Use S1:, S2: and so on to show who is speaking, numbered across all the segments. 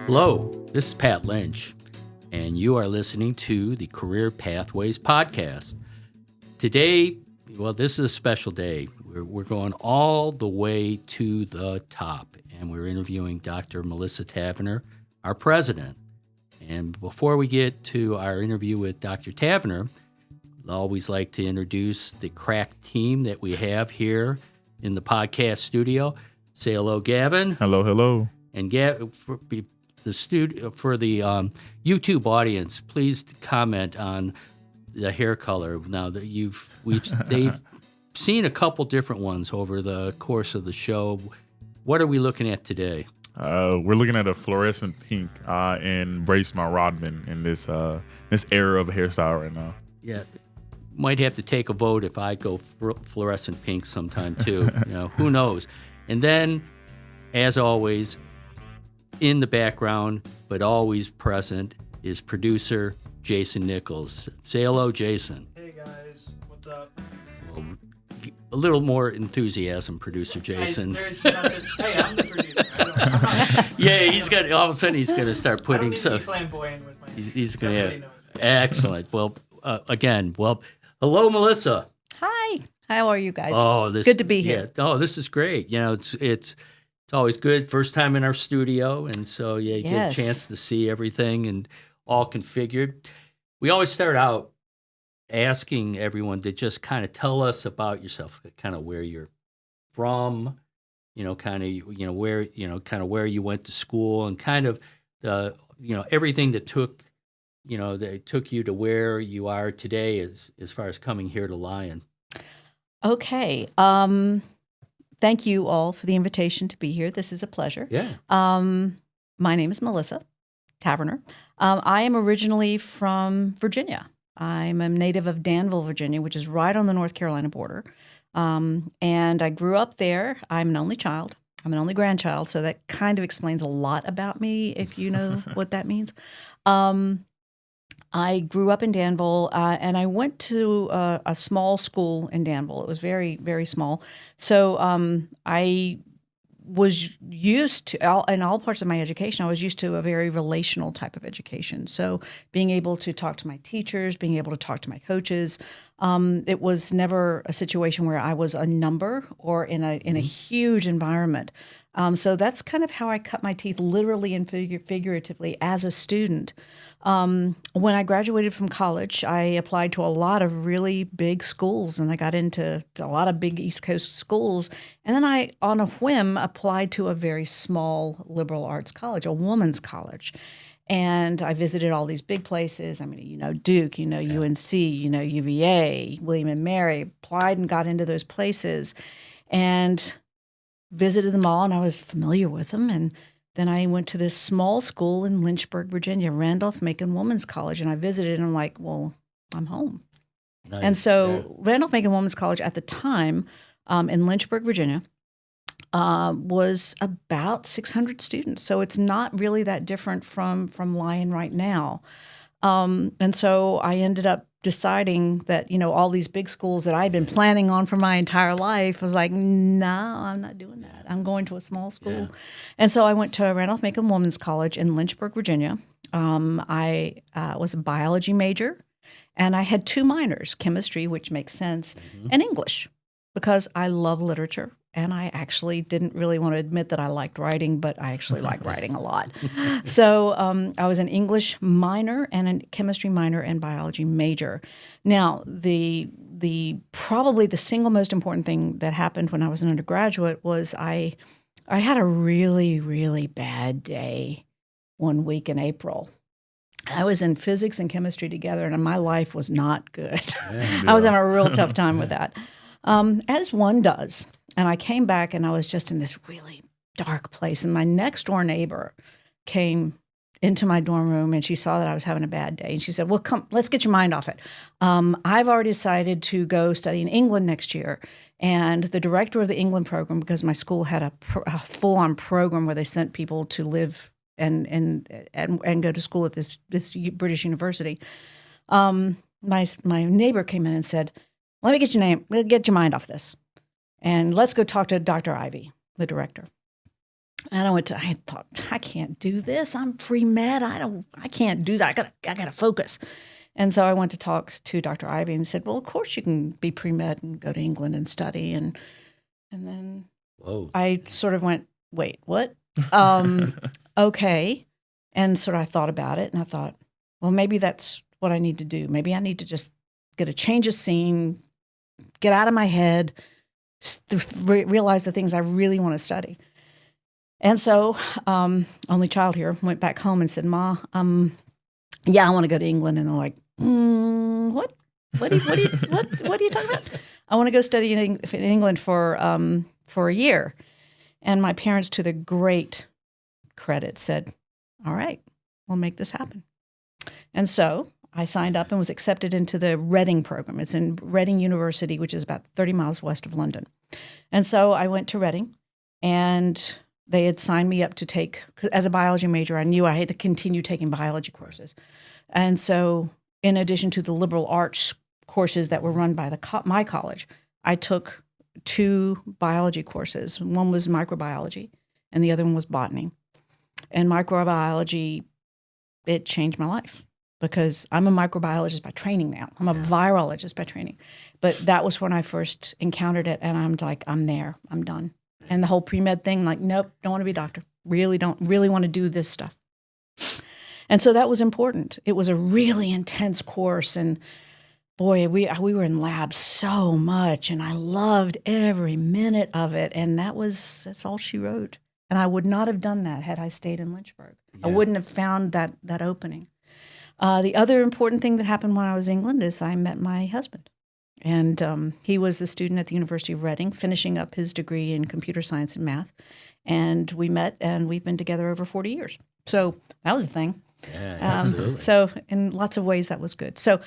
S1: Hello, this is Pat Lynch, and you are listening to the Career Pathways Podcast. Today, this is a special day. We're going all the way to the top, and we're interviewing Dr. Melissa Taverner, our president. And before we get to our interview with Dr. Taverner, I always like to introduce the crack team that we have here in the podcast studio. Say hello, Gavin.
S2: Hello.
S1: And for the YouTube audience, please comment on the hair color. Now that they've seen a couple different ones over the course of the show. What are we looking at today?
S2: We're looking at a fluorescent pink in Braceman Rodman in this era of hairstyle right now.
S1: Yeah, might have to take a vote if I go fluorescent pink sometime too. Who knows? And then, as always, in the background but always present is producer Jayson Nichols. Say hello, Jayson.
S3: Hey guys, what's up?
S1: Well, a little more enthusiasm, producer Jayson.
S3: Hey, I'm the producer.
S1: Yeah, he's got. All of a sudden, he's going to start putting
S3: I don't need to be flamboyant with my.
S1: He's going to. Excellent. Well, hello, Melissa.
S4: Hi. How are you guys?
S1: Oh,
S4: good to be here.
S1: Yeah. Oh, this is great. It's always good. First time in our studio, and so you get a chance to see everything and all configured. We always start out asking everyone to just kind of tell us about yourself, kind of where you're from, where you went to school, and kind of everything that took you to where you are today as far as coming here to Lyon.
S4: Okay. Thank you all for the invitation to be here. This is a pleasure.
S1: Yeah.
S4: My name is Melissa Taverner. I am originally from Virginia. I'm a native of Danville, Virginia, which is right on the North Carolina border. And I grew up there. I'm an only child. I'm an only grandchild, so that kind of explains a lot about me, if you know what that means. I grew up in Danville, and I went to a small school in Danville. It was very, very small. So I was used to, in all parts of my education, I was used to a very relational type of education. So being able to talk to my teachers, being able to talk to my coaches, it was never a situation where I was a number or in a huge environment. So that's kind of how I cut my teeth, literally and figuratively, as a student. When I graduated from college, I applied to a lot of really big schools, and I got into a lot of big East Coast schools. And then I, on a whim, applied to a very small liberal arts college, a woman's college. And I visited all these big places. I mean, Duke, UNC, UVA, William & Mary, applied and got into those places and visited them all, and I was familiar with them. And then I went to this small school in Lynchburg, Virginia, Randolph-Macon Women's College, and I visited, and I'm like, well, I'm home. Nice. And so Randolph-Macon Women's College at the time in Lynchburg, Virginia, was about 600 students. So it's not really that different from Lyon right now. And so I ended up deciding that, all these big schools that I'd been planning on for my entire life was like, no, I'm not doing that. I'm going to a small school. Yeah. And so I went to Randolph-Macon Women's College in Lynchburg, Virginia. I was a biology major, and I had two minors, chemistry, which makes sense, and English, because I love literature. And I actually didn't really want to admit that I liked writing, but I actually like writing a lot. So I was an English minor and a chemistry minor and biology major. Now, the probably the single most important thing that happened when I was an undergraduate was I had a really, really bad day one week in April. I was in physics and chemistry together, and my life was not good. Yeah. I was having a real tough time with that, as one does. And I came back, and I was just in this really dark place. And my next door neighbor came into my dorm room, and she saw that I was having a bad day. And she said, well, come, let's get your mind off it. I've already decided to go study in England next year. And the director of the England program, because my school had a full-on program where they sent people to live and go to school at this British university. My neighbor came in and said, let me get your name, get your mind off this. And let's go talk to Dr. Ivy, the director. And I thought, I can't do this. I'm pre-med. I can't do that. I gotta focus. And so I went to talk to Dr. Ivy and said, well, of course you can be pre-med and go to England and study. And then I sort of went, wait, what? Okay. And sort of I thought about it and I thought, well, maybe that's what I need to do. Maybe I need to just get a change of scene, get out of my head, realize the things I really want to study. And so, only child here, went back home and said, Ma, yeah, I want to go to England. And they're like, what? What are you talking about? I want to go study in England for a year. And my parents, to their great credit, said, all right, we'll make this happen. And so I signed up and was accepted into the Reading program. It's in Reading University, which is about 30 miles west of London. And so I went to Reading, and they had signed me up to take, as a biology major, I knew I had to continue taking biology courses. And so in addition to the liberal arts courses that were run by my college, I took 2 biology courses. One was microbiology, and the other one was botany. And microbiology, it changed my life because I'm a microbiologist by training now. I'm a virologist by training. But that was when I first encountered it, and I'm like, I'm there. I'm done. And the whole pre-med thing, like, nope, don't want to be a doctor. Really don't really want to do this stuff. And so that was important. It was a really intense course, and boy, we were in labs so much, and I loved every minute of it. And that's all she wrote. And I would not have done that had I stayed in Lynchburg. Yeah. I wouldn't have found that opening. The other important thing that happened when I was in England is I met my husband. And he was a student at the University of Reading, finishing up his degree in computer science and math. And we met, and we've been together over 40 years. So that was a thing.
S1: Yeah, absolutely.
S4: So in lots of ways, that was good. So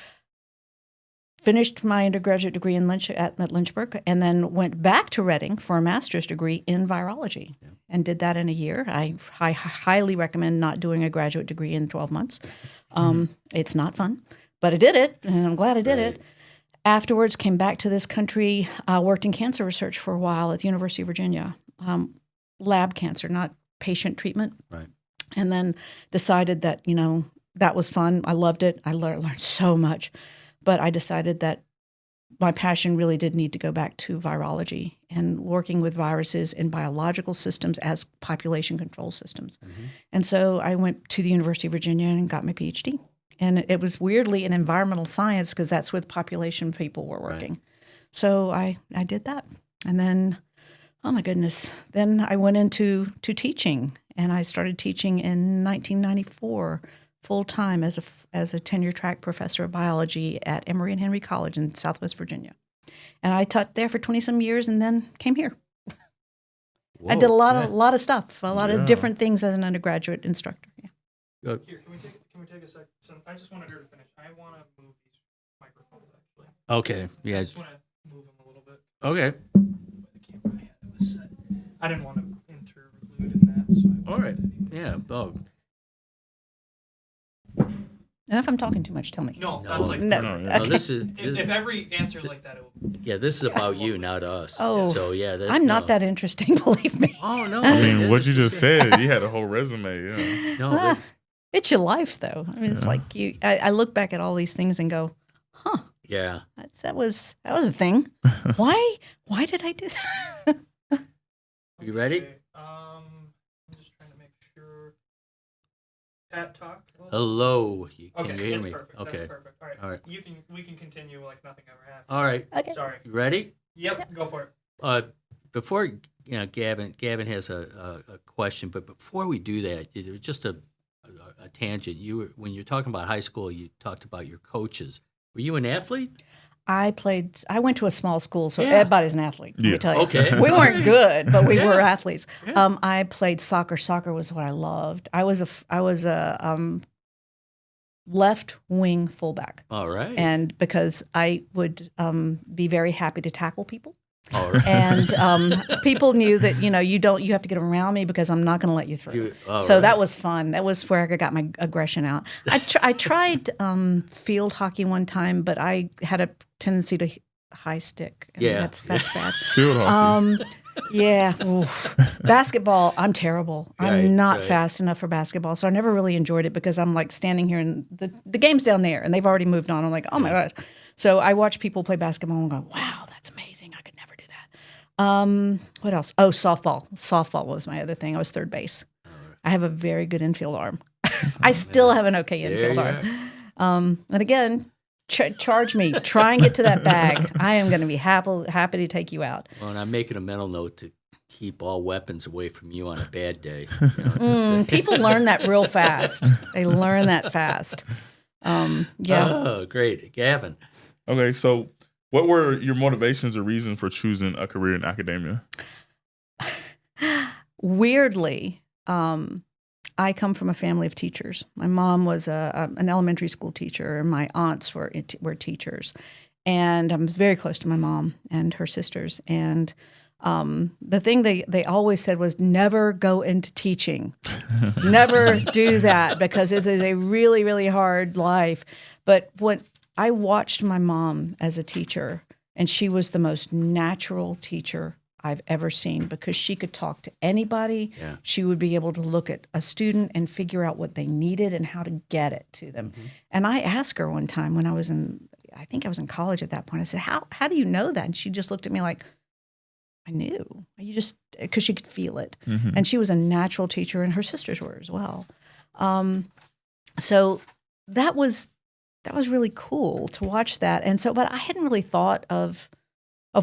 S4: finished my undergraduate degree at Lynchburg, and then went back to Reading for a master's degree in virology, and did that in a year. I highly recommend not doing a graduate degree in 12 months. It's not fun, but I did it, and I'm glad I did it. Afterwards, came back to this country, worked in cancer research for a while at the University of Virginia, lab cancer, not patient treatment.
S1: Right.
S4: And then decided that, that was fun. I loved it. I learned so much. But I decided that my passion really did need to go back to virology and working with viruses in biological systems as population control systems. Mm-hmm. And so I went to the University of Virginia and got my PhD. And it was weirdly in environmental science because that's where the population people were working. Right. So I did that. And then, oh my goodness, then I went into teaching. And I started teaching in 1994 full-time as a tenure-track professor of biology at Emory and Henry College in Southwest Virginia. And I taught there for 20-some years and then came here. Whoa, I did a lot of stuff, a lot of different things as an undergraduate instructor. Yeah.
S3: Here, can we take a second? So I just wanted her to finish. I want to move these microphones, actually.
S1: Okay, yeah.
S3: I just want to move them a little bit.
S1: Okay.
S3: The camera was set. I didn't want to interlude in that, so
S1: all right. Yeah. Oh.
S4: And if I'm talking too much, tell me.
S3: No, that's like
S4: no.
S1: No, this is
S3: if every answer like that, it would.
S1: Yeah, this is about you, not us.
S4: Oh,
S1: so yeah,
S4: I'm not that interesting, believe me.
S1: Oh no,
S2: I mean, what you just said, you had a whole resume. Yeah.
S1: No,
S4: it's your life, though. I mean, it's like I look back at all these things and go, huh?
S1: Yeah,
S4: that was a thing. Why did I do that?
S1: You ready?
S3: Okay, I'm just trying to make sure. Pat, talk.
S1: Hello. Can
S3: Okay,
S1: you hear
S3: that's
S1: me?
S3: perfect.
S1: Okay.
S3: That's perfect. All right. We can continue like nothing ever happened.
S1: All right.
S4: Okay.
S3: Sorry.
S1: You ready?
S3: Yep. Go for it.
S1: Before Gavin has a question, but before we do that, it was just a tangent. When you're talking about high school, you talked about your coaches. Were you an athlete?
S4: I went to a small school, so everybody's an athlete. Let me tell you.
S1: Okay.
S4: We weren't good, but we were athletes. Yeah. I played soccer. Soccer was what I loved. I was a left wing fullback.
S1: All right.
S4: And because I would be very happy to tackle people.
S1: All right.
S4: And people knew that you have to get around me because I'm not going to let you through. So that was fun. That was where I got my aggression out. I tried field hockey one time, but I had a tendency to high stick. And
S1: Yeah.
S4: that's bad.
S2: Field hockey.
S4: Yeah. Oof. Basketball, I'm terrible.
S1: Right,
S4: I'm not
S1: right.
S4: fast enough for basketball. So I never really enjoyed it because I'm like standing here and the game's down there and they've already moved on. I'm like, oh my gosh. So I watch people play basketball and go, wow, that's amazing. I could never do that. What else? Oh, softball. Softball was my other thing. I was third base. I have a very good infield arm. I still have an okay
S1: There
S4: infield
S1: you
S4: arm. And again, charge me. Try and get to that bag. I am going to be happy to take you out.
S1: Well, and I'm making a mental note to keep all weapons away from you on a bad day.
S4: People learn that real fast. They learn that fast. Yeah.
S1: Oh, great. Gavin.
S2: Okay, so what were your motivations or reasons for choosing a career in academia?
S4: Weirdly, I come from a family of teachers. My mom was an elementary school teacher, and my aunts were teachers. And I'm very close to my mom and her sisters. And the thing they always said was never go into teaching. Never do that because this is a really, really hard life. But when I watched my mom as a teacher, and she was the most natural teacher I've ever seen because she could talk to anybody.
S1: Yeah.
S4: She would be able to look at a student and figure out what they needed and how to get it to them. Mm-hmm. And I asked her one time when I think I was in college at that point, I said, how do you know that? And she just looked at me like, I knew. Because she could feel it. Mm-hmm. And she was a natural teacher and her sisters were as well. So that was really cool to watch that. And so, but I hadn't really thought of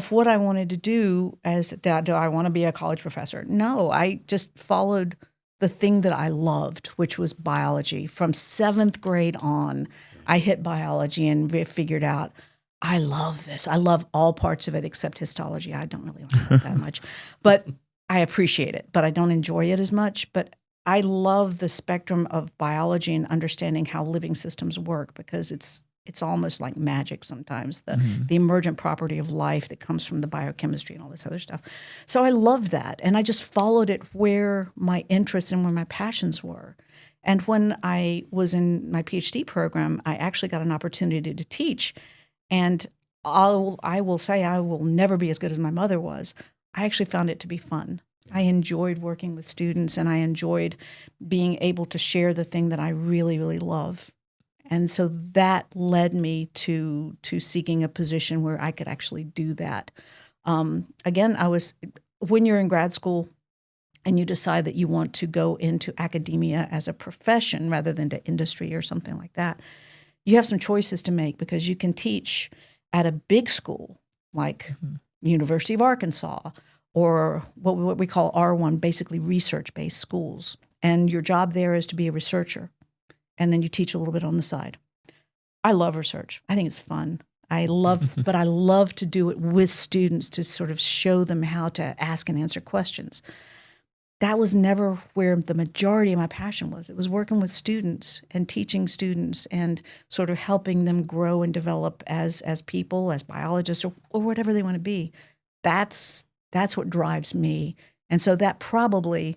S4: what I wanted to do do I want to be a college professor? No, I just followed the thing that I loved, which was biology. From 7th grade on, I hit biology and figured out, I love this. I love all parts of it except histology. I don't really like it that much. But I appreciate it, but I don't enjoy it as much. But I love the spectrum of biology and understanding how living systems work because it's almost like magic sometimes, the emergent property of life that comes from the biochemistry and all this other stuff. So I love that. And I just followed it where my interests and where my passions were. And when I was in my PhD program, I actually got an opportunity to teach. And I will say I will never be as good as my mother was. I actually found it to be fun. I enjoyed working with students, and I enjoyed being able to share the thing that I really, really love. And so that led me to seeking a position where I could actually do that. Again, when you're in grad school and you decide that you want to go into academia as a profession rather than to industry or something like that, you have some choices to make because you can teach at a big school like University of Arkansas or what we call R1, basically research-based schools. And your job there is to be a researcher. And then you teach a little bit on the side. I love research. I think it's fun. But I love to do it with students to sort of show them how to ask and answer questions. That was never where the majority of my passion was. It was working with students and teaching students and sort of helping them grow and develop as people, as biologists, or whatever they want to be. That's what drives me. And so that probably,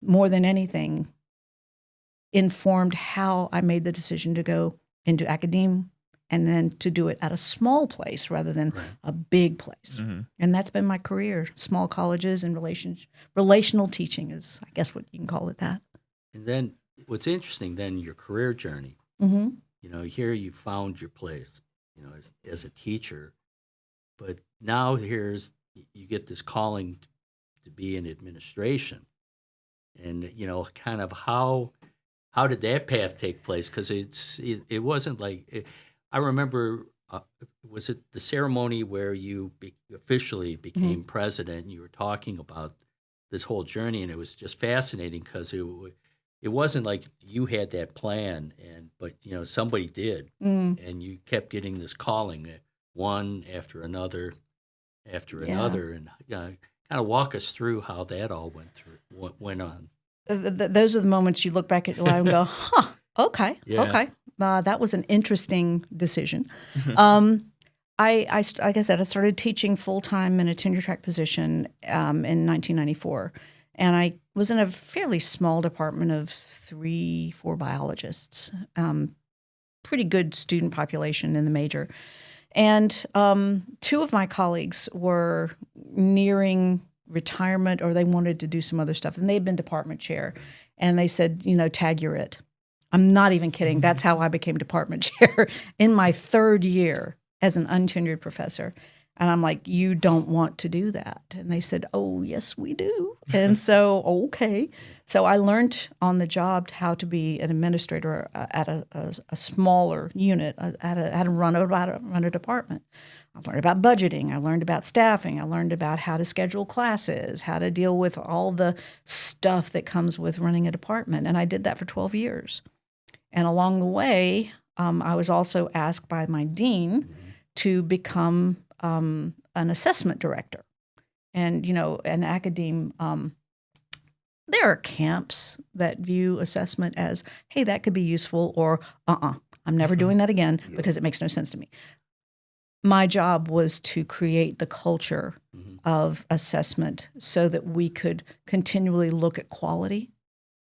S4: more than anything, informed how I made the decision to go into academia and then to do it at a small place rather than a big place. Mm-hmm. And that's been my career, small colleges and relational teaching is, I guess what you can call it that.
S1: And then what's interesting, then your career journey, here you found your place, as a teacher, but now you get this calling to be in administration. And, kind of how did that path take place? Because it wasn't like I remember. Was it the ceremony where you officially became president? And you were talking about this whole journey, and it was just fascinating because it wasn't like you had that plan, but somebody did, and you kept getting this calling, one after another, and kind of walk us through how that all went on.
S4: Those are the moments you look back at your life and go, okay. That was an interesting decision. Like I said, I started teaching full-time in a tenure-track position in 1994. And I was in a fairly small department of 3-4 biologists, pretty good student population in the major. And two of my colleagues were nearing retirement, or they wanted to do some other stuff, and they had been department chair, and they said, tag, you're it. I'm not even kidding. That's how I became department chair in my third year as an untenured professor. And I'm like, you don't want to do that. And they said, oh, yes, we do. And so, okay. So I learned on the job how to be an administrator at a smaller unit, how to run a department. I learned about budgeting. I learned about staffing. I learned about how to schedule classes, how to deal with all the stuff that comes with running a department. And I did that for 12 years. And along the way, I was also asked by my dean to become an assessment director. And, an academe, there are camps that view assessment as, hey, that could be useful, or I'm never doing that again because it makes no sense to me. My job was to create the culture of assessment so that we could continually look at quality,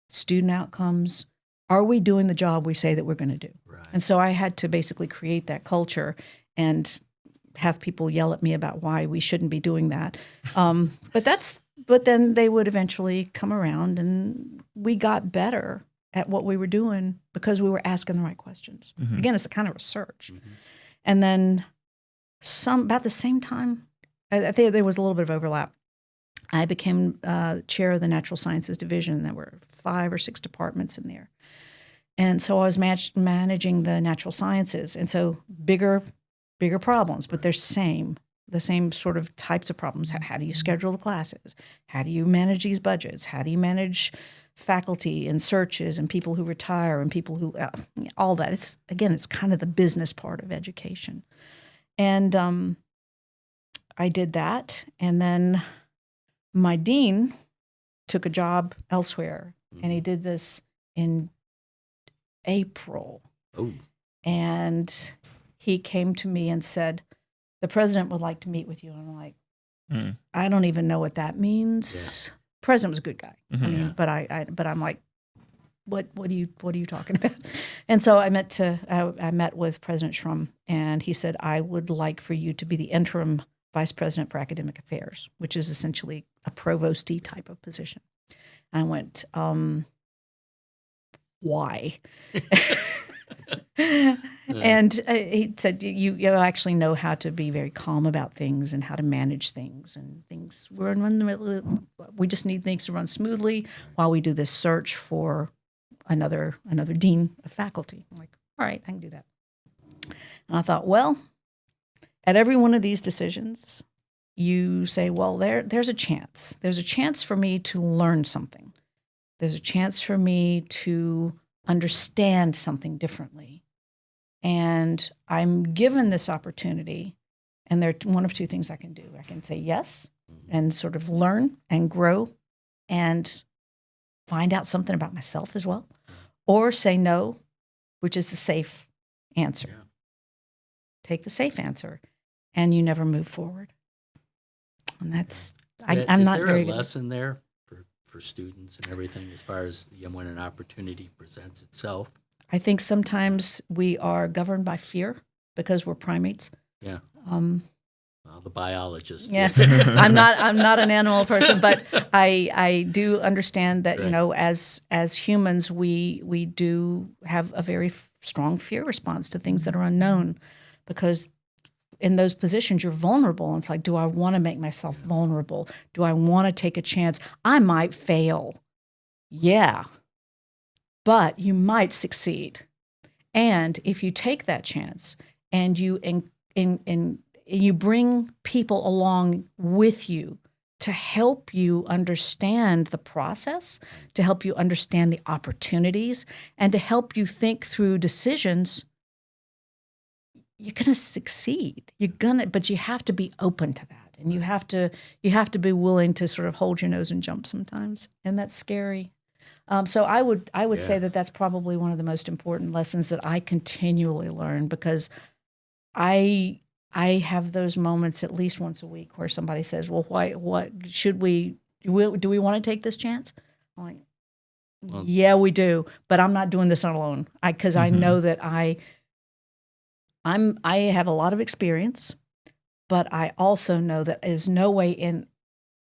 S4: student outcomes. Are we doing the job we say that we're going to do? Right. And so I had to basically create that culture and have people yell at me about why we shouldn't be doing that. But then they would eventually come around, and we got better at what we were doing because we were asking the right questions. Again, it's a kind of research. And then about the same time, I think there was a little bit of overlap. I became chair of the Natural Sciences Division. There were 5 or 6 departments in there. And so I was managing the natural sciences. And so bigger problems, but they're the same sort of types of problems. How do you schedule the classes? How do you manage these budgets? How do you manage faculty and searches and people who retire and people who, all that. It's kind of the business part of education. And I did that. And then my dean took a job elsewhere, and he did this in April.
S1: Oh.
S4: And he came to me and said, the president would like to meet with you. And I'm like, I don't even know what that means. Yeah. President was a good guy. I mean, but I'm like, what are you talking about? And so I met with President Shrum, and he said, I would like for you to be the interim vice president for academic affairs, which is essentially a provostee type of position. And I went, why? And he said, you actually know how to be very calm about things and how to manage things, and things we just need things to run smoothly while we do this search for another dean of faculty. I'm like, all right, I can do that. And I thought, well, at every one of these decisions, you say, well, there's a chance. There's a chance for me to learn something. There's a chance for me to understand something differently. And I'm given this opportunity, and there are one of two things I can do. I can say yes and sort of learn and grow and find out something about myself as well, or say no, which is the safe answer. Yeah. Take the safe answer, and you never move forward. And that's, I'm not very good. Is there a
S1: lesson there for students and everything as far as when an opportunity presents itself?
S4: I think sometimes we are governed by fear because we're primates.
S1: Yeah. Well, the biologist.
S4: Yes, I'm not an animal person, but I do understand that as humans we do have a very strong fear response to things that are unknown, because in those positions you're vulnerable. And it's like, do I want to make myself vulnerable? Do I want to take a chance? I might fail. Yeah. But you might succeed. And if you take that chance and you you bring people along with you to help you understand the process, to help you understand the opportunities, and to help you think through decisions, you're going to succeed. But you have to be open to that. And you have to be willing to sort of hold your nose and jump sometimes. And that's scary. So I would say that that's probably one of the most important lessons that I continually learn, because I have those moments at least once a week where somebody says, well, what should do we want to take this chance? I'm like, yeah, we do, but I'm not doing this alone. Because I know that I have a lot of experience, but I also know that there's no way in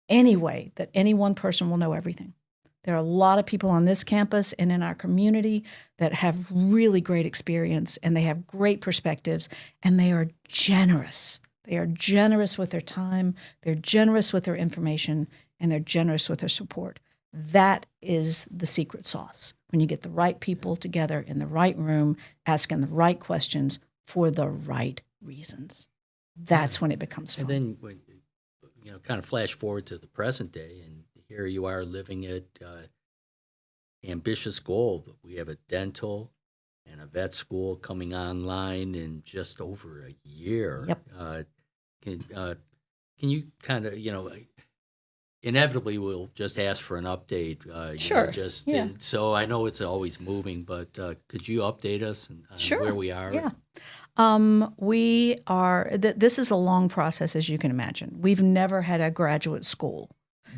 S4: any way that any one person will know everything. There are a lot of people on this campus and in our community that have really great experience, and they have great perspectives, and they are generous. They are generous with their time, they're generous with their information, and they're generous with their support. That is the secret sauce. When you get the right people together in the right room, asking the right questions for the right reasons, that's when it becomes fun.
S1: And then, when kind of flash forward to the present day, and here you are living at ambitious goal. We have a dental and a vet school coming online in just over a year.
S4: Yep.
S1: Can you kind of, inevitably we'll just ask for an update.
S4: Sure. Yeah.
S1: So I know it's always moving, but could you update us on
S4: Sure.
S1: where we are?
S4: Yeah. We are, this is a long process, as you can imagine. We've never had a graduate school.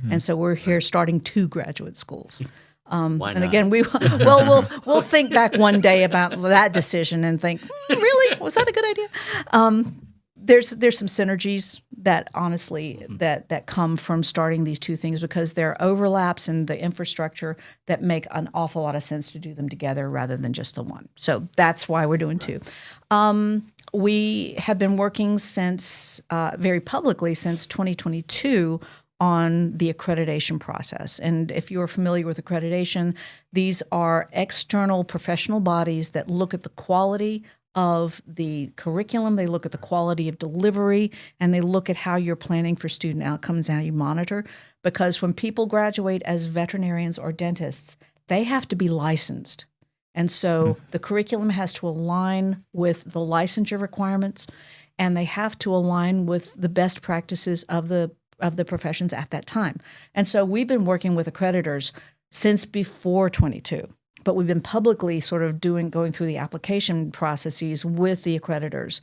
S4: And so we're here starting 2 graduate schools.
S1: Why
S4: and
S1: not?
S4: again, we'll think back one day about that decision and think, really, was that a good idea? There's some synergies that honestly that come from starting these 2 things, because there are overlaps in the infrastructure that make an awful lot of sense to do them together rather than just the one. So that's why we're doing 2. We have been working since very publicly since 2022 on the accreditation process. And if you're familiar with accreditation, these are external professional bodies that look at the quality of the curriculum, they look at the quality of delivery, and they look at how you're planning for student outcomes and how you monitor. Because when people graduate as veterinarians or dentists, they have to be licensed. And so the curriculum has to align with the licensure requirements, and they have to align with the best practices of the professions at that time. And so we've been working with accreditors since before 22. But we've been publicly sort of going through the application processes with the accreditors.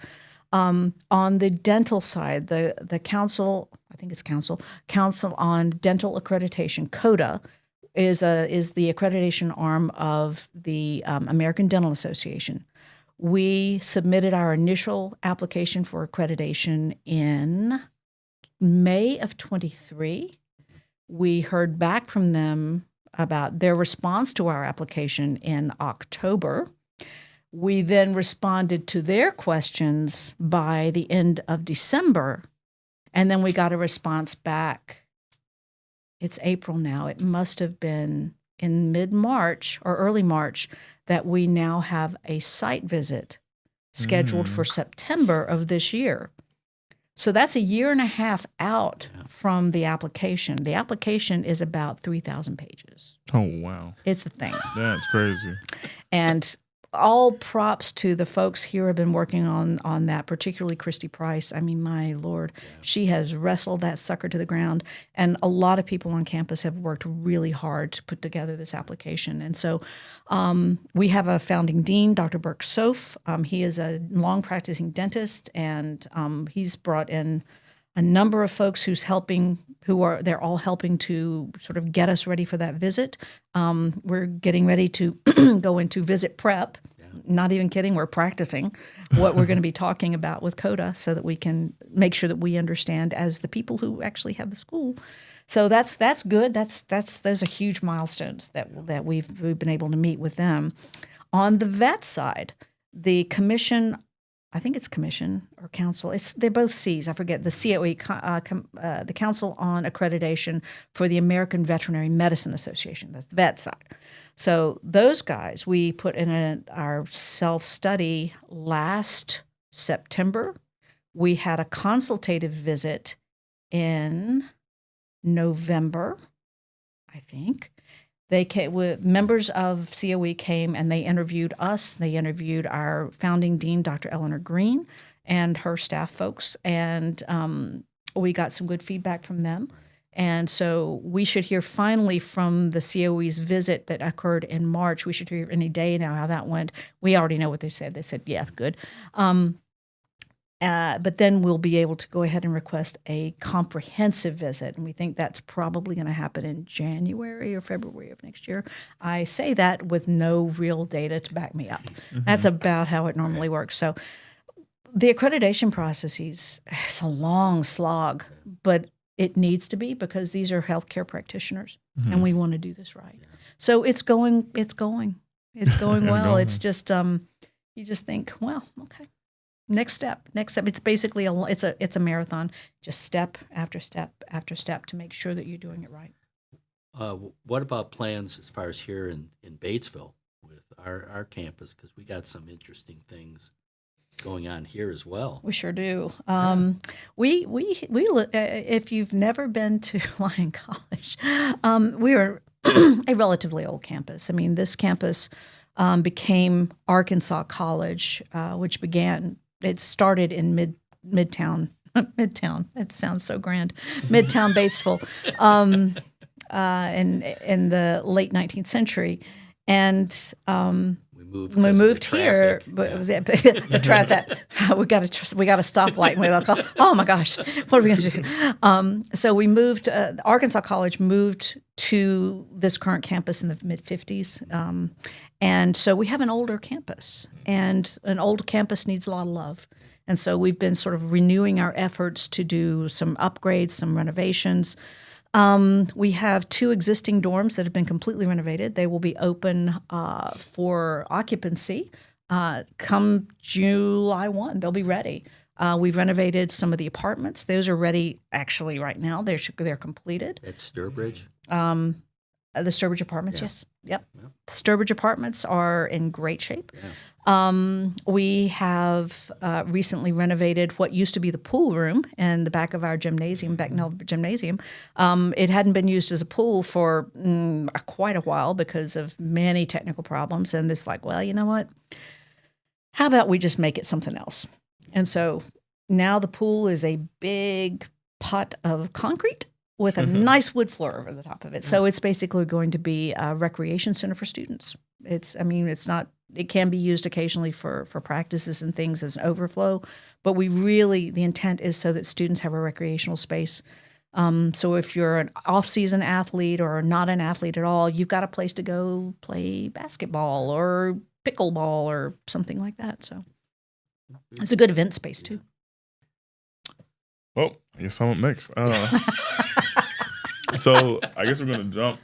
S4: On the dental side, the council, I think it's Council on Dental Accreditation, CODA, is the accreditation arm of the American Dental Association. We submitted our initial application for accreditation in May of 23. We heard back from them about their response to our application in October. We then responded to their questions by the end of December, and then we got a response back. It's April now. It must have been in mid-March or early March that we now have a site visit scheduled for September of this year. So that's a year and a half out from the application. The application is about 3,000 pages.
S2: Oh, wow.
S4: It's a thing.
S2: That's crazy.
S4: And all props to the folks here who have been working on that, particularly Christy Price. I mean, my Lord, she has wrestled that sucker to the ground. And a lot of people on campus have worked really hard to put together this application. And so we have a founding dean, Dr. Burke Soph. He is a long practicing dentist, and he's brought in a number of folks they're all helping to sort of get us ready for that visit. We're getting ready to go into visit prep. Not even kidding. We're practicing what we're going to be talking about with CODA so that we can make sure that we understand as the people who actually have the school. So that's good. Those are huge milestones that we've been able to meet with them. On the vet side, the commission, I think it's commission or council. They're both C's. I forget the COE, the Council on Accreditation for the American Veterinary Medicine Association. That's the vet side. So those guys, we put in our self-study last September. We had a consultative visit in November, I think. They came with members of COE came and they interviewed us. They interviewed our founding dean, Dr. Eleanor Green, and her staff folks, and we got some good feedback from them. And so we should hear finally from the COE's visit that occurred in March. We should hear any day now how that went. We already know what they said. They said, yeah, good. But then we'll be able to go ahead and request a comprehensive visit. And we think that's probably going to happen in January or February of next year. I say that with no real data to back me up. Mm-hmm. That's about how it normally works. So The accreditation processes, it's a long slog, but it needs to be because these are healthcare practitioners and we want to do this right. So it's going well. It's just, you just think, well, okay, next step. It's basically it's a marathon, just step after step after step to make sure that you're doing it right.
S1: What about plans as far as here in Batesville with our campus? Because we got some interesting things going on here as well.
S4: We sure do. We if you've never been to Lyon College, we are a relatively old campus. I mean, this campus became Arkansas College, which it started in Midtown. Midtown. It sounds so grand. Midtown Batesville, in the late 19th century, and we moved here, but the traffic. We got a stoplight. And we're like, oh my gosh, what are we going to do? So we moved. Arkansas College moved to this current campus in the mid '50s, and so we have an older campus, and an old campus needs a lot of love. And so we've been sort of renewing our efforts to do some upgrades, some renovations. We have 2 existing dorms that have been completely renovated. They will be open for occupancy come July 1. They'll be ready. We've renovated some of the apartments. Those are ready actually right now. They're completed.
S1: At Sturbridge?
S4: The Sturbridge Apartments, yes. Yep. Sturbridge Apartments are in great shape.
S1: Yeah.
S4: We have recently renovated what used to be the pool room in the back of our gymnasium, Becknell Gymnasium. It hadn't been used as a pool for quite a while because of many technical problems. And this well, you know what? How about we just make it something else? And so now the pool is a big pot of concrete with a nice wood floor over the top of it. So it's basically going to be a recreation center for students. It can be used occasionally for practices and things as an overflow, but the intent is so that students have a recreational space. So if you're an off-season athlete or not an athlete at all, you've got a place to go play basketball or pickleball or something like that. So it's a good event space too.
S2: Well, I guess I'm up next. So I guess we're going to jump.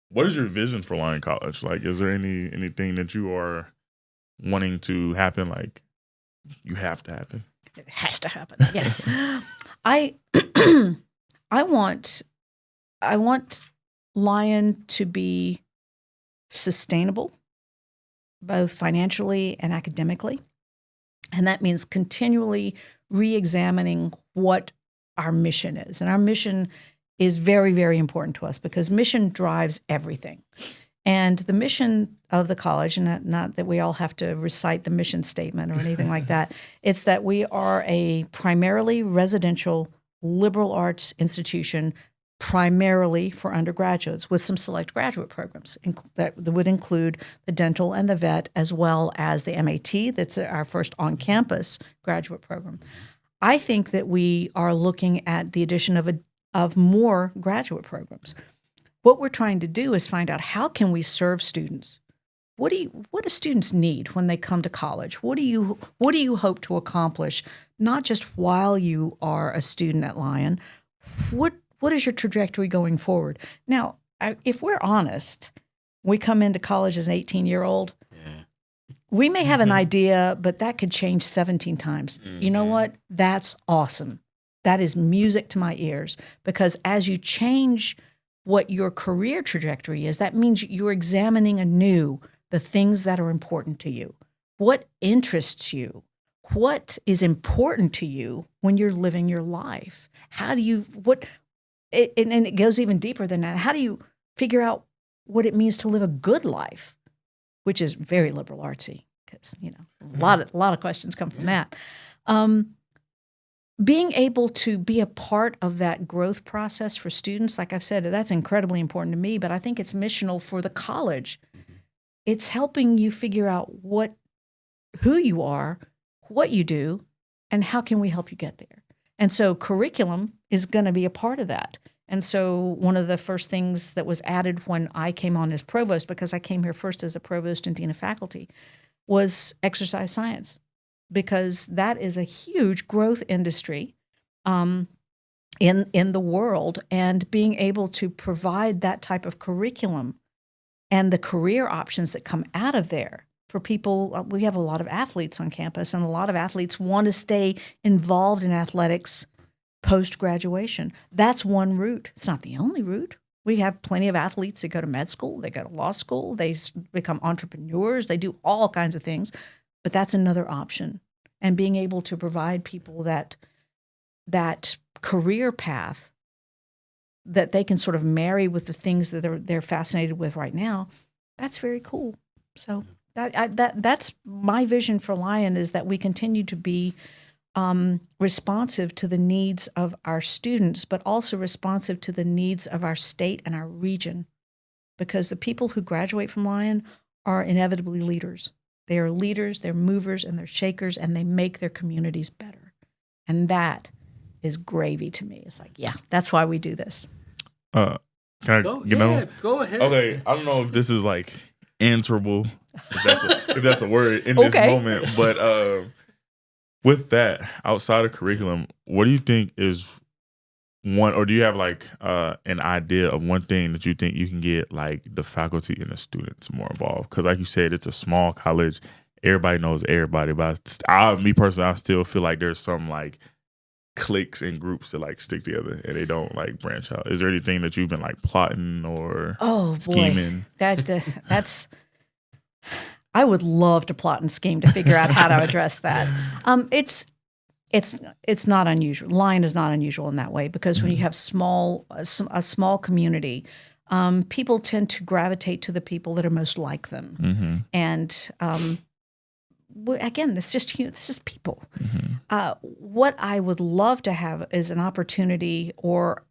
S2: What is your vision for Lyon College? Is there anything that you are wanting to happen? You have to happen.
S4: It has to happen. Yes, I want Lyon to be sustainable, both financially and academically, and that means continually re-examining what our mission is, and our mission is very, very important to us because mission drives everything. And the mission of the college, and not that we all have to recite the mission statement or anything like that, it's that we are a primarily residential liberal arts institution, primarily for undergraduates, with some select graduate programs that would include the dental and the vet, as well as the MAT, that's our first on-campus graduate program. I think that we are looking at the addition of more graduate programs. What we're trying to do is find out how can we serve students. What do students need when they come to college? What do you hope to accomplish, not just while you are a student at Lyon? What is your trajectory going forward? Now, if we're honest, we come into college as an 18-year-old. We may have an idea, but that could change 17 times. You know what? That's awesome. That is music to my ears, because as you change what your career trajectory is, that means you're examining anew the things that are important to you. What interests you? What is important to you when you're living your life? And it goes even deeper than that. How do you figure out what it means to live a good life? Which is very liberal artsy, because a lot of questions come from that. Being able to be a part of that growth process for students, like I've said, that's incredibly important to me. But I think it's missional for the college. It's helping you figure out who you are, what you do, and how can we help you get there. And so curriculum is going to be a part of that. And so one of the first things that was added when I came on as provost, because I came here first as a provost and dean of faculty, was exercise science. because that is a huge growth industry in the world, and being able to provide that type of curriculum and the career options that come out of there for people. We have a lot of athletes on campus, and a lot of athletes want to stay involved in athletics post-graduation. That's one route. It's not the only route. We have plenty of athletes that go to med school, they go to law school, they become entrepreneurs, they do all kinds of things, but that's another option. And being able to provide people that career path that they can sort of marry with the things that they're fascinated with right now, that's very cool. So that's my vision for Lyon, is that we continue to be responsive to the needs of our students, but also responsive to the needs of our state and our region, because the people who graduate from Lyon are inevitably leaders. They are leaders, they're movers, and they're shakers, and they make their communities better. And that is gravy to me. It's like, yeah, that's why we do this.
S2: Can I
S1: Go ahead.
S2: Okay, I don't know if this is like answerable, if that's a word in this moment, but with that, outside of curriculum, what do you think is one, or do you have like an idea of one thing that you think you can get like the faculty and the students more involved? Because like you said, it's a small college. Everybody knows everybody, but me personally, I still feel like there's some like cliques and groups that like stick together and they don't like branch out. Is there anything that you've been like plotting or scheming?
S4: That's I would love to plot and scheme to figure out how to address that. It's not unusual. Lyon is not unusual in that way, because when you have a small community, people tend to gravitate to the people that are most like them.
S2: Mm-hmm.
S4: And again, this is people.
S2: Mm-hmm.
S4: What I would love to have is an opportunity or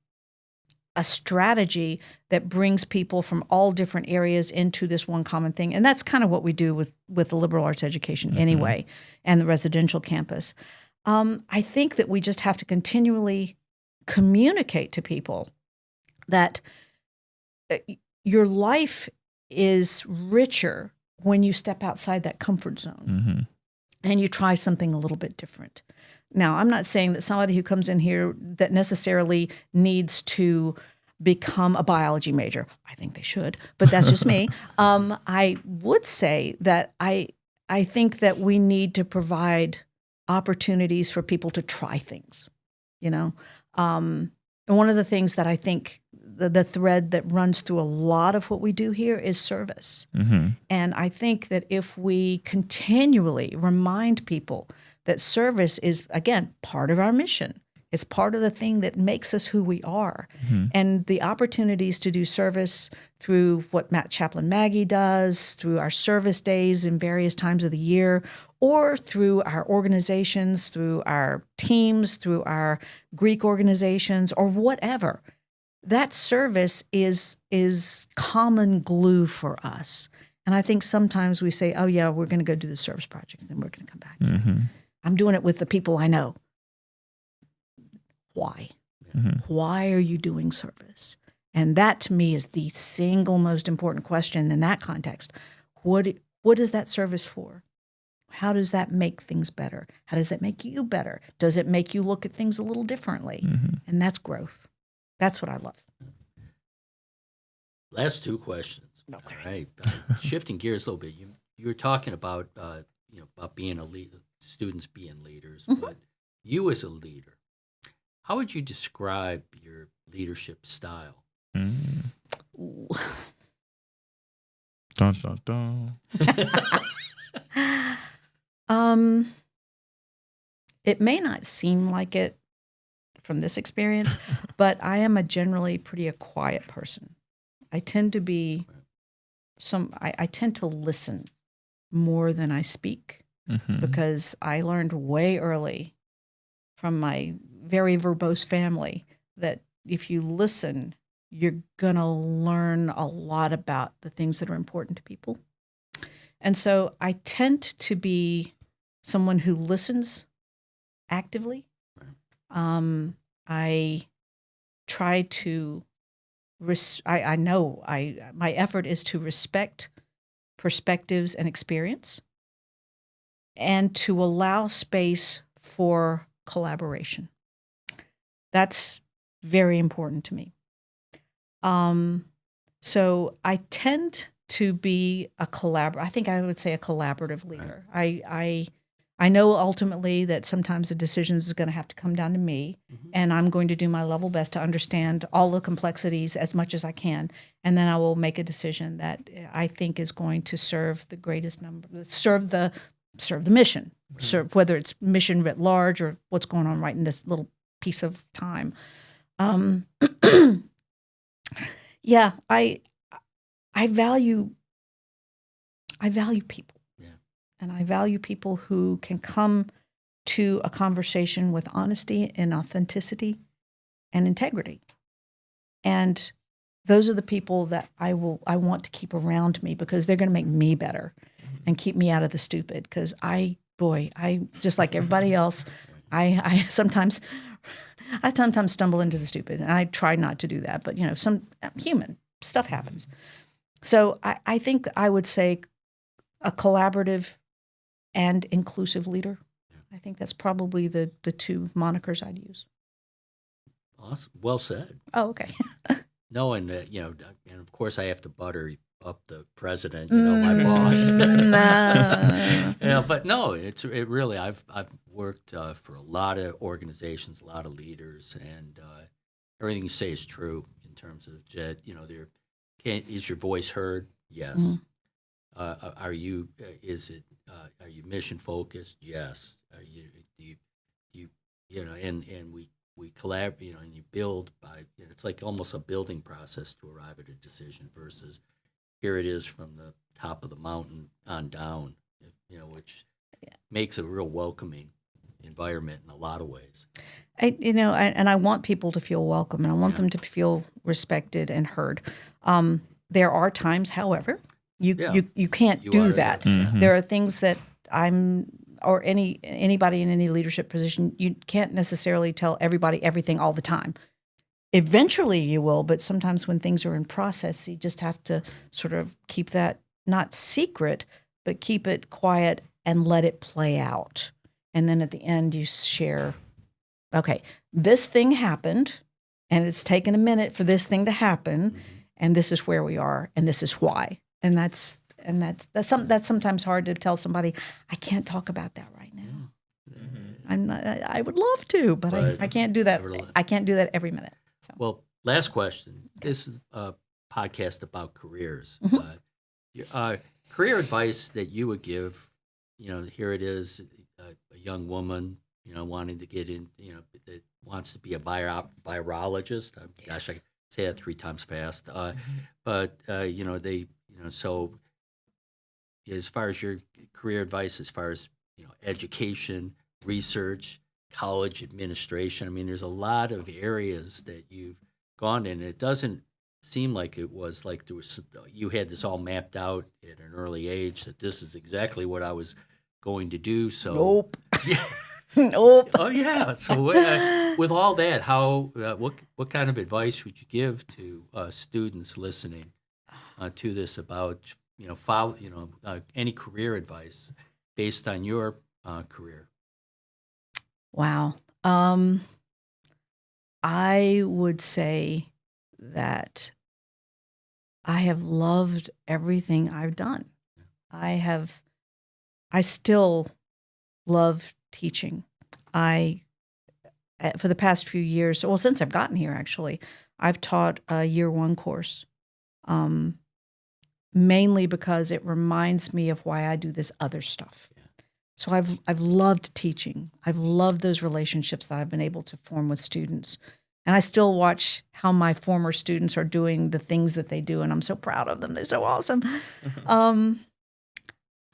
S4: a strategy that brings people from all different areas into this one common thing. And that's kind of what we do with the liberal arts education anyway, and the residential campus. I think that we just have to continually communicate to people that your life is richer when you step outside that comfort zone and you try something a little bit different. Now, I'm not saying that somebody who comes in here that necessarily needs to become a biology major. I think they should, but that's just me. I would say that I think that we need to provide opportunities for people to try things, And one of the things that I think the thread that runs through a lot of what we do here is service.
S2: Mm-hmm.
S4: And I think that if we continually remind people that service is, again, part of our mission, it's part of the thing that makes us who we are.
S2: Mm-hmm.
S4: And the opportunities to do service through what Matt Chaplain Maggie does, through our service days in various times of the year, or through our organizations, through our teams, through our Greek organizations, or whatever. That service is common glue for us. And I think sometimes we say, oh, yeah, we're going to go do the service project, and then we're going to come back and say, I'm doing it with the people I know. Why?
S2: Mm-hmm.
S4: Why are you doing service? And that, to me, is the single most important question in that context. What is that service for? How does that make things better? How does that make you better? Does it make you look at things a little differently?
S2: Mm-hmm.
S4: And that's growth. That's what I love.
S1: Last two questions.
S4: Okay.
S1: All right. Shifting gears a little bit. You were talking about about being a leader, students being leaders, but you as a leader, how would you describe your leadership style?
S2: Mm-hmm. Dun, dun, dun.
S4: It may not seem like it from this experience, but I am a generally pretty quiet person. I tend to be I tend to listen more than I speak, because I learned way early from my very verbose family that if you listen, you're going to learn a lot about the things that are important to people. And so I tend to be someone who listens actively. I try to, my effort is to respect perspectives and experience. and to allow space for collaboration. That's very important to me. So I tend to be I think I would say a collaborative leader. Right. I know ultimately that sometimes the decisions is going to have to come down to me, and I'm going to do my level best to understand all the complexities as much as I can, and then I will make a decision that I think is going to serve the greatest number, serve the mission, serve whether it's mission writ large or what's going on right in this little piece of time. Yeah, I value people. Yeah. And I value people who can come to a conversation with honesty and authenticity and integrity. And those are the people that I want to keep around me, because they're going to make me better and keep me out of the stupid. Because I just like everybody else, I sometimes stumble into the stupid, and I try not to do that. But some human stuff happens. So I think I would say a collaborative and inclusive leader. I think that's probably the two monikers I'd use.
S1: Awesome. Well said.
S4: Oh, okay.
S1: No, and and of course I have to butter up the president, my boss. But no, it really. I've worked for a lot of organizations, a lot of leaders, and everything you say is true in terms of is your voice heard? Yes. Mm-hmm. Are you mission focused? Yes. And we collaborate, and you build by, it's like almost a building process to arrive at a decision versus here it is from the top of the mountain on down, which makes a real welcoming environment in a lot of ways.
S4: I want people to feel welcome, and I want them to feel respected and heard. There are times, however, you can't do that. Mm-hmm. There are things that or anybody in any leadership position, you can't necessarily tell everybody everything all the time. Eventually you will, but sometimes when things are in process, you just have to sort of keep that not secret, but keep it quiet and let it play out. And then at the end you share, okay, this thing happened, and it's taken a minute for this thing to happen, and this is where we are, and this is why. And that's sometimes hard to tell somebody, I can't talk about that right now. Mm-hmm. I would love to, but I can't do that. I can't do that every minute. So.
S1: Well, last question. This is a podcast about careers. Career advice that you would give, here it is, a young woman, wanting to get in, that wants to be a virologist. Gosh, I can say that 3 times fast. But, so as far as your career advice, as far as, education, research, college administration, there's a lot of areas that you've gone in. It doesn't seem like it was like you had this all mapped out at an early age that this is exactly what I was going to do. So
S4: nope.
S1: Nope. Oh yeah. So with all that, how what kind of advice would you give to students listening to this about follow any career advice based on your career?
S4: Wow. I would say that I have loved everything I've done. I still love teaching. For the past few years, since I've gotten here, actually, I've taught a year 1 course, mainly because it reminds me of why I do this other stuff. So I've loved teaching. I've loved those relationships that I've been able to form with students. And I still watch how my former students are doing the things that they do, and I'm so proud of them. They're so awesome.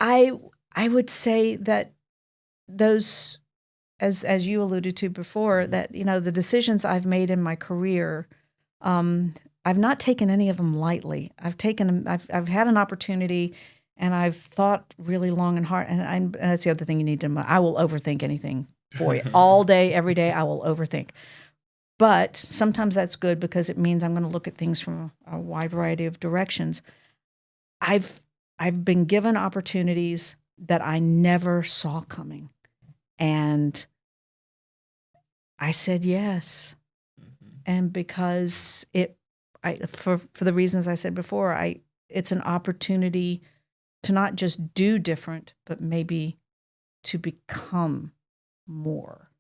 S4: I would say that those, as you alluded to before, that the decisions I've made in my career, I've not taken any of them lightly. I've had an opportunity, and I've thought really long and hard. And that's the other thing you need to know. I will overthink anything for you all day, every day. I will overthink. But sometimes that's good because it means I'm going to look at things from a wide variety of directions. I've been given opportunities that I never saw coming. And I said yes. And because for the reasons I said before, it's an opportunity to not just do different, but maybe to become more,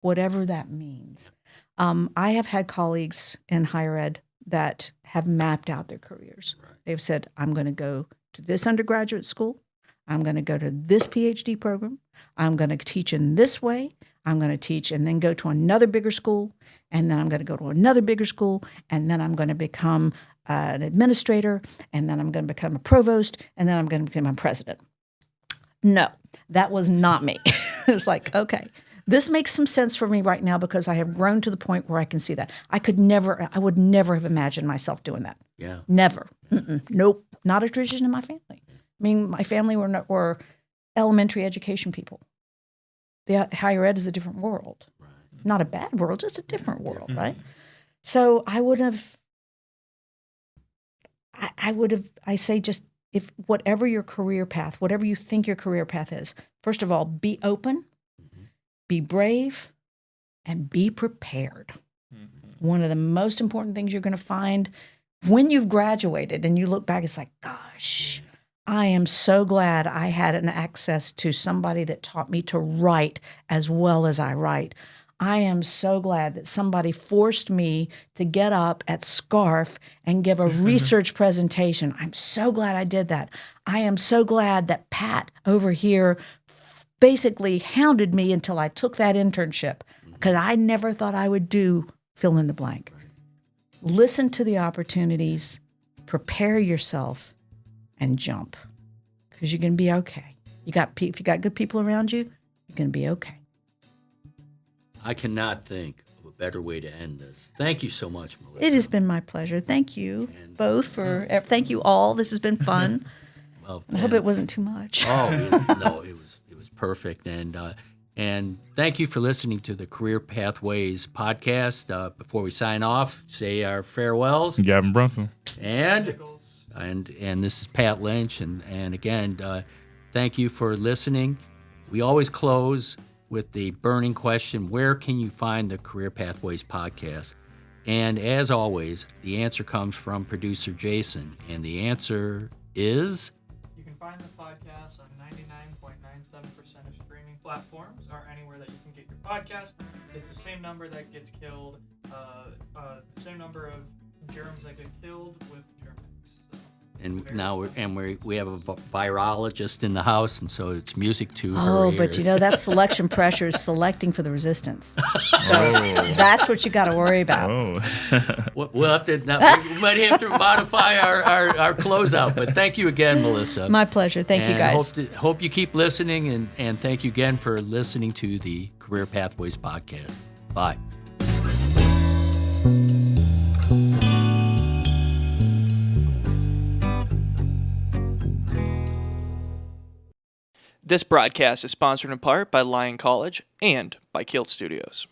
S4: whatever that means. I have had colleagues in higher ed that have mapped out their careers. Right. They've said, I'm going to go to this undergraduate school. I'm going to go to this PhD program. I'm going to teach in this way. I'm going to teach and then go to another bigger school. And then I'm going to go to another bigger school. And then I'm going to become an administrator. And then I'm going to become a provost. And then I'm going to become a president. No, that was not me. It was like, okay, this makes some sense for me right now because I have grown to the point where I can see that. I would never have imagined myself doing that.
S1: Yeah.
S4: Never. Nope. Not a tradition in my family. I mean, my family were elementary education people. The higher ed is a different world. Right. Not a bad world, just a different world, right? So I say just if whatever your career path, whatever you think your career path is, first of all, be open, be brave, and be prepared. One of the most important things you're going to find when you've graduated and you look back, it's like, gosh, I am so glad I had an access to somebody that taught me to write as well as I write. I am so glad that somebody forced me to get up at SCARF and give a research presentation. I'm so glad I did that. I am so glad that Pat over here basically hounded me until I took that internship because I never thought I would do fill in the blank. Listen to the opportunities, prepare yourself, and jump because you're going to be okay. If you got good people around you, you're going to be okay.
S1: I cannot think of a better way to end this. Thank you so much, Melissa.
S4: It has been my pleasure. Thank you both thank you all. This has been fun.
S1: Well,
S4: I hope it wasn't too much.
S1: No, it was perfect. And thank you for listening to the Career Pathways podcast. Before we sign off, say our farewells.
S2: Gavin Brunson.
S1: And
S3: Nichols.
S1: And this is Pat Lynch. And again, thank you for listening. We always close with the burning question, where can you find the Career Pathways podcast? And as always, the answer comes from producer Jayson. And the answer is?
S3: You can find the podcast on 99.97% of streaming platforms or anywhere that you can get your podcast. It's the same number that gets killed, the same number of germs that get killed with Germans.
S1: And now we have a virologist in the house, and so it's music to her ears.
S4: But that selection pressure is selecting for the resistance. So that's what you got to worry about.
S1: We'll have to. We might have to modify our closeout. But thank you again, Melissa.
S4: My pleasure. Thank you, guys.
S1: Hope you keep listening, and thank you again for listening to the Career Pathways podcast. Bye.
S5: This broadcast is sponsored in part by Lyon College and by KILT Studios.